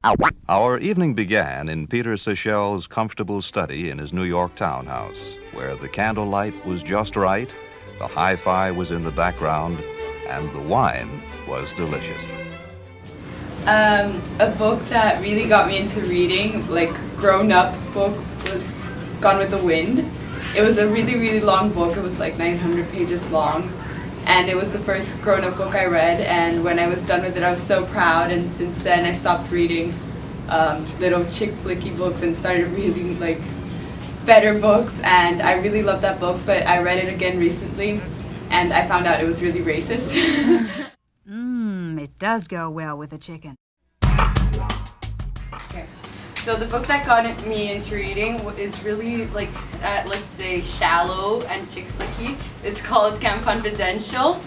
Our evening began in Peter Sechel's comfortable study in his New York townhouse, where the candlelight was just right, the hi-fi was in the background, and the wine was delicious. A book that really got me into reading, like grown-up book, was Gone with the Wind. It was a really, really long book. It was like 900 pages long. And it was the first grown-up book I read, and when I was done with it I was so proud, and since then I stopped reading little chick flicky books and started reading like better books, and I really loved that book, but I read it again recently and I found out it was really racist. It does go well with a chicken. Okay. So the book that got me into reading is really like, let's say, shallow and chick flicky. It's called Camp Confidential.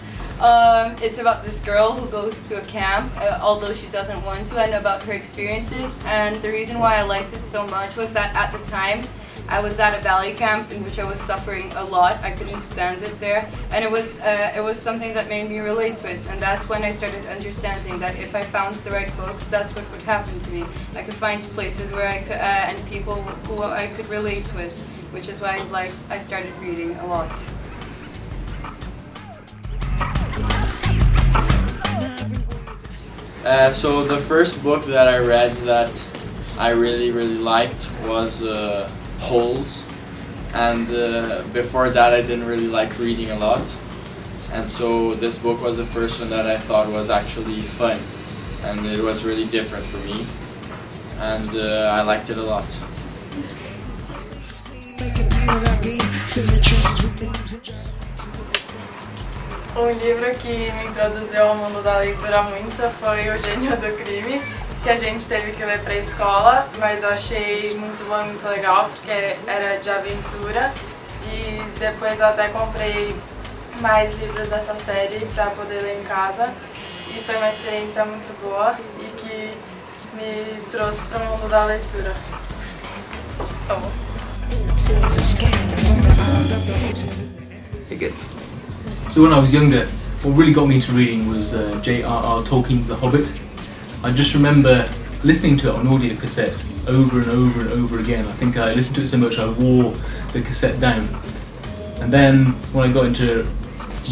It's about this girl who goes to a camp, although she doesn't want to, and about her experiences. And the reason why I liked it so much was that at the time I was at a ballet camp in which I was suffering a lot. I couldn't stand it there, and it was something that made me relate to it. And that's when I started understanding that if I found the right books, that's what would happen to me. I could find places where I could, and people who I could relate with, which is why I started reading a lot. So the first book that I read that I really liked was Holes, and before that I didn't really like reading a lot, and so this book was the first one that I thought was actually fun, and it was really different for me, and I liked it a lot. Livro que me introduziu ao mundo da leitura muito foi O Gênio do Crime, que a gente teve que ler para a escola, mas eu achei muito bom e muito legal porque era de aventura, e depois eu até comprei mais livros dessa série para poder ler em casa, e foi uma experiência muito boa e que me trouxe para o mundo da leitura. Tá bom? So when I was younger, what really got me into reading was J.R.R. Tolkien's The Hobbit. I just remember listening to it on audio cassette over and over and over again. I think I listened to it so much I wore the cassette down. And then when I got into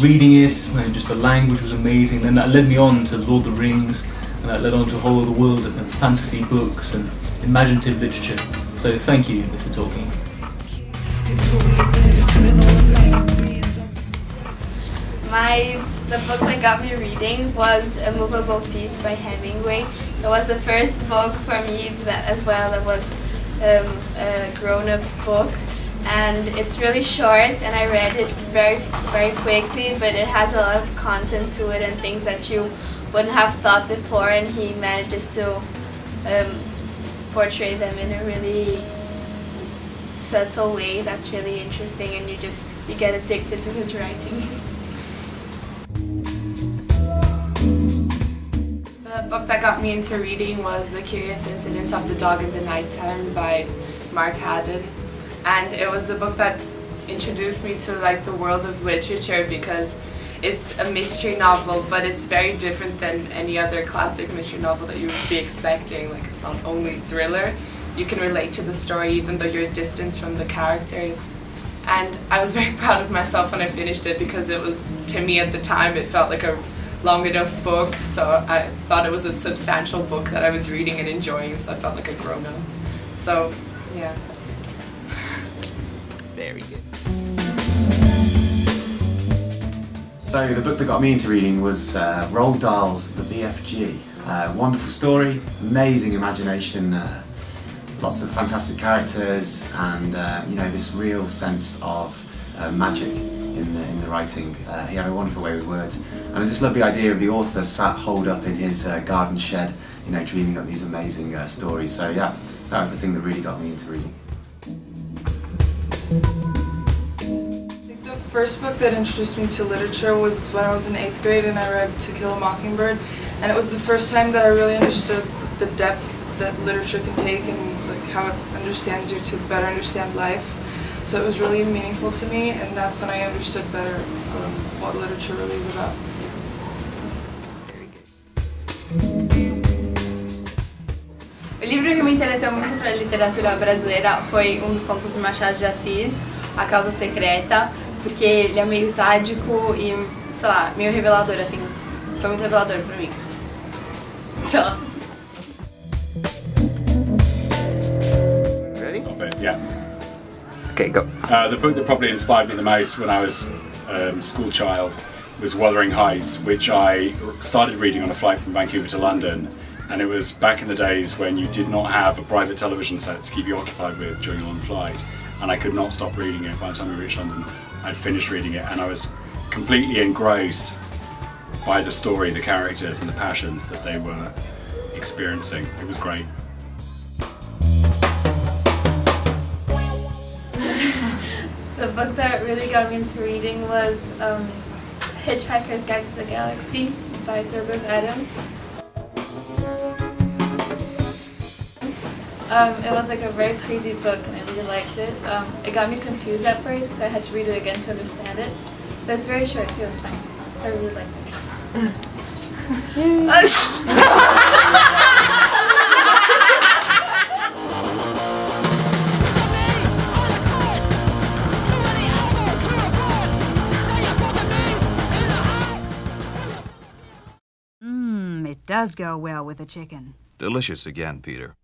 reading it, and just the language was amazing. Then that led me on to Lord of the Rings, and that led on to a whole other world of fantasy books and imaginative literature. So thank you, Mr. Tolkien. The book that got me reading was A Movable Feast by Hemingway. It was the first book for me that was a grown-ups book, and it's really short, and I read it very quickly, but it has a lot of content to it and things that you wouldn't have thought before, and he manages to portray them in a really subtle way that's really interesting, and you get addicted to his writing. The book that got me into reading was The Curious Incidents of the Dog in the Nighttime by Mark Haddon, and it was the book that introduced me to like the world of literature, because it's a mystery novel, but it's very different than any other classic mystery novel that you would be expecting. Like, it's not only thriller, you can relate to the story even though you're distanced from the characters. And I was very proud of myself when I finished it, because it was, to me at the time, it felt like a long enough book, so I thought it was a substantial book that I was reading and enjoying, so I felt like a grown-up. So, yeah, that's it. Very good. So the book that got me into reading was Roald Dahl's The BFG. Wonderful story, amazing imagination, lots of fantastic characters, and this real sense of magic in the writing. He had a wonderful way with words, and I just love the idea of the author sat holed up in his garden shed, dreaming up these amazing stories. So yeah, that was the thing that really got me into reading. I think the first book that introduced me to literature was when I was in 8th grade and I read To Kill a Mockingbird, and it was the first time that I really understood the depth that literature can take, and like how it understands you to better understand life. So it was really meaningful to me, and that's when I understood better what literature really is about. O livro que me interessou muito para a literatura brasileira foi um dos contos do Machado de Assis, A Causa Secreta, porque ele é meio sádico e, sei lá, meio revelador, assim. Foi muito revelador para mim. Então... Yeah. Okay, go. The book that probably inspired me the most when I was a school child was Wuthering Heights, which I started reading on a flight from Vancouver to London, and it was back in the days when you did not have a private television set to keep you occupied with during a long flight, and I could not stop reading it. By the time we reached London, I'd finished reading it, and I was completely engrossed by the story, the characters, and the passions that they were experiencing. It was great. The book that really got me into reading was Hitchhiker's Guide to the Galaxy by Douglas Adams. It was like a very crazy book and I really liked it. It got me confused at first, so I had to read it again to understand it. But it's very short, so it was fine. So I really liked it. It does go well with the chicken. Delicious again, Peter.